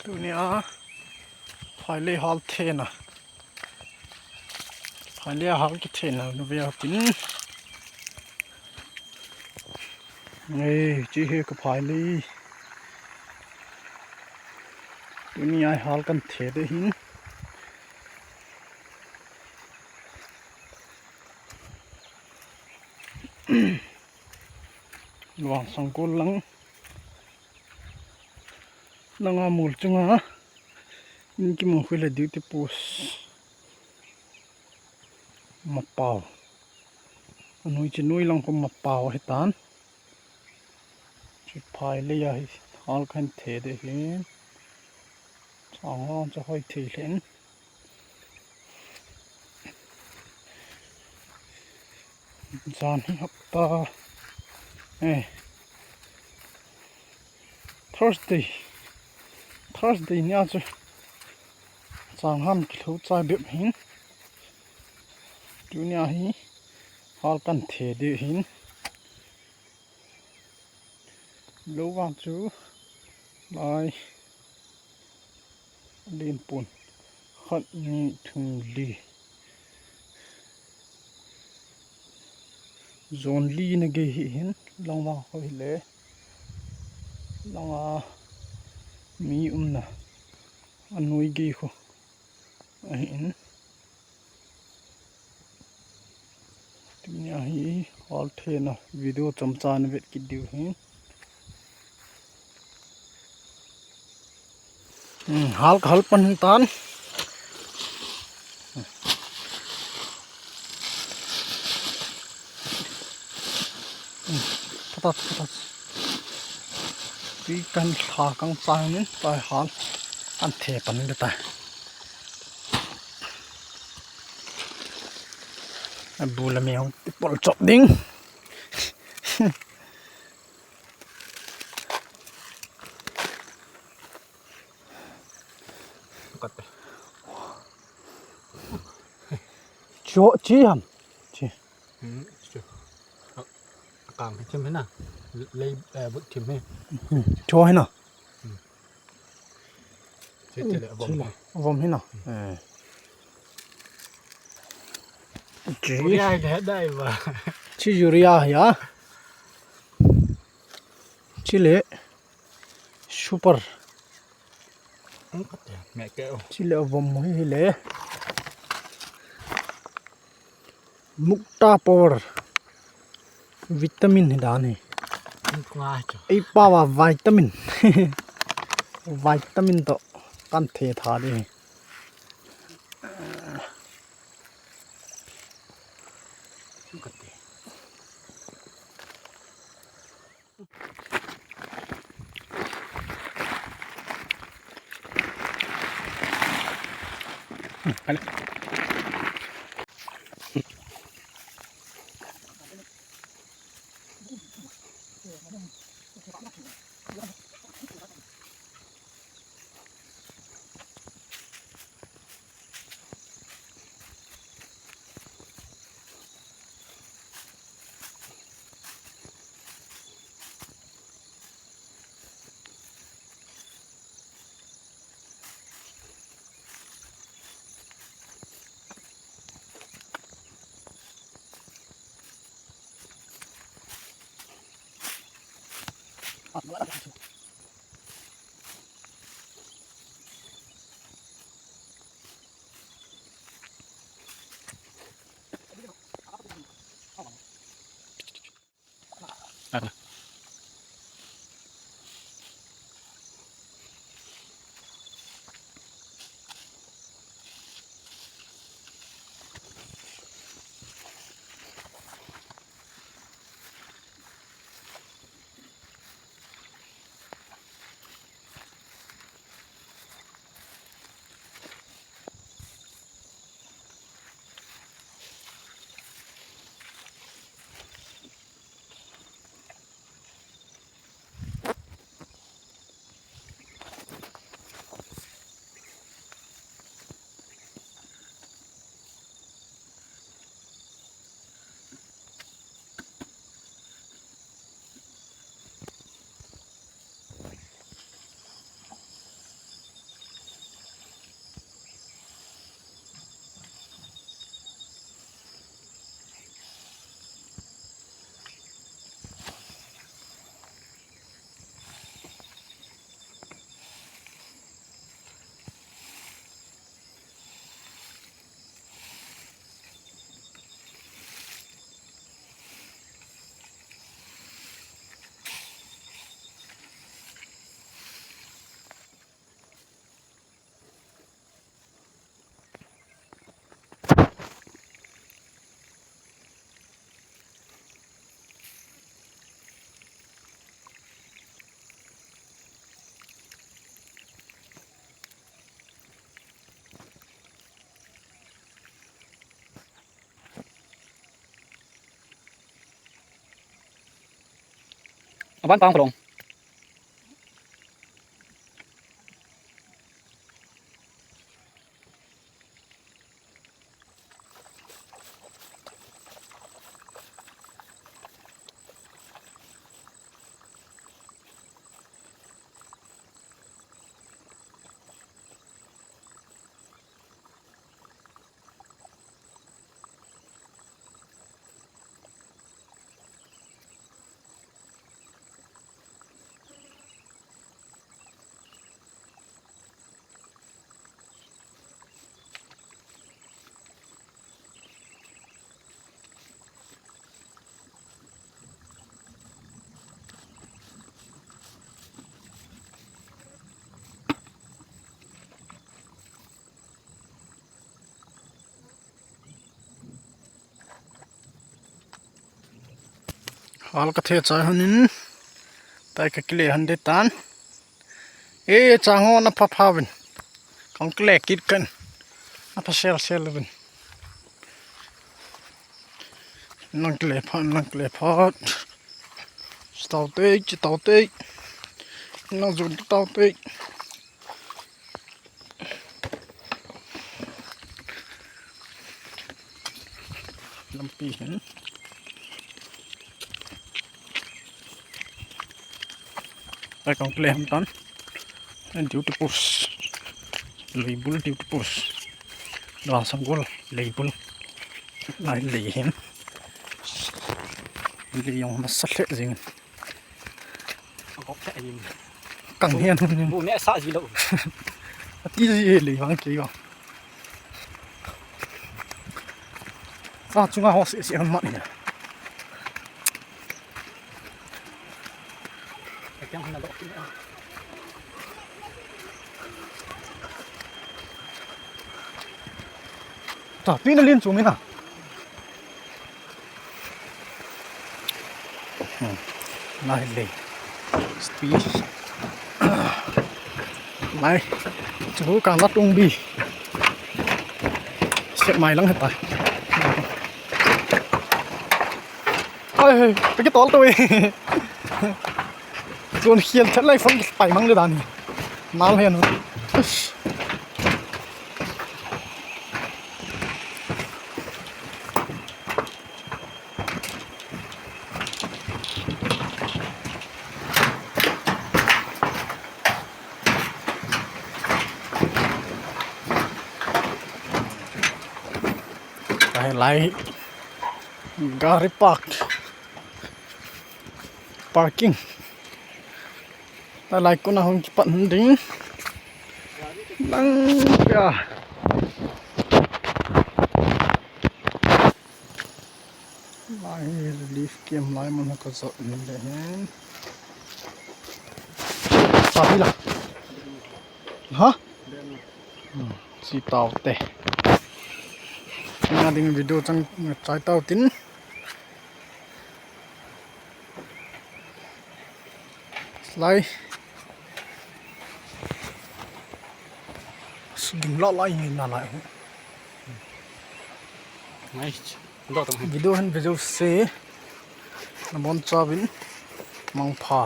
ตัวนี้พายเล่ฮอลเทนพายเล่ฮอลเทนนูเบียกินนี่จีเฮก็พายเล่ตัวนี้ไอฮอลกันเทเดหินหลวงสังกุลลังอามูลจังนี่กิมคุยเลยดิวติปุสมาเป่าอันนู้นจะนุ้ยลังก็มาเป่าให้ตานจุดพายเลยฮอลกันเทเดหินสองห้องจะค่อยเทเล่นจานนี้ครับตาThursday เนี่ยจะจางหันกิโลใจแบบหินดูเนี่ยหิฮอลกันเทเดหินรู้ว่าจูไปเล่นปุ่นขัดนี้ถึงลีโซนลีนเกหินลองว่าเขาเลยลองมีนะอันนู้นเกี่ยวหินตัวนี้ฮอลเทนะวิดีโอจำจานเวทกิดดูหินฮัลปันตันพัดปีกันขากังจางนี่ไปฮัลอันเทปันนี่แต่บูละเมียวติปอลจบดิ้งโจจีฮัมจีกางใช่ไหมน่ะเลยบุกถิ่มให้โจให้น่ะเจ๊เลยวอมให้น่ะจีได้ว่ะจียูริยาฮะจีเล่ซูเปอร์แม่แก้วจีเล่วอมให้เล่มุกตาปอร์วิตามินให้ด้านนี้ไอ้ป้าว่าวิตามินวิตามินต่อกันเทธาดีไปเลย บ้านปางลงฮัลก็เทใจหันนินแต่ก็เกลี่ยหันได้ตันจ้างนับพาวินของเกลี่ยกิดกันนับเชลวินนังเกลี่ยพอดสตาวเตยนังจุดสตาวเตยลำปีเห็นไปของเกลี่ยมตันดิวต์พุสเลเบลดิวต์พุสดาวสังกัลเลเบลนายเลเห็นเลยองมาสักเล็กจริงก็แค่ยิงกังเฮียนบุญเนี่ยสะจีแล้วที่จะเลยฟังกี่ก็จุงอาหัวเสียมันเนี่ยยังขนาดนี้จ้าพี่นั่นเรียนสูงไหมนะนายเลยสปีชนายจะรู้การรัดองบีเสียใหม่ลังเหตุไปไปกี่ตัวตัวเองส่วนเขียนฉันไล่ฟังไปมั่งเลยด่านี่มาเลยนะไล่การิparkingไล่คนน่ะห้องปั่นดิ้งนั่งเปียไล่ลีฟเกมไล่มันก็จะนี่เลยสามีล่ะฮะสีเตาเตะงานดิ้งวิดีโอจังใจเตาตินไล่สิ่งละลายนั่นแหละวิดีโอหันวิดีโอเสียน้ำมันจาบินมังพา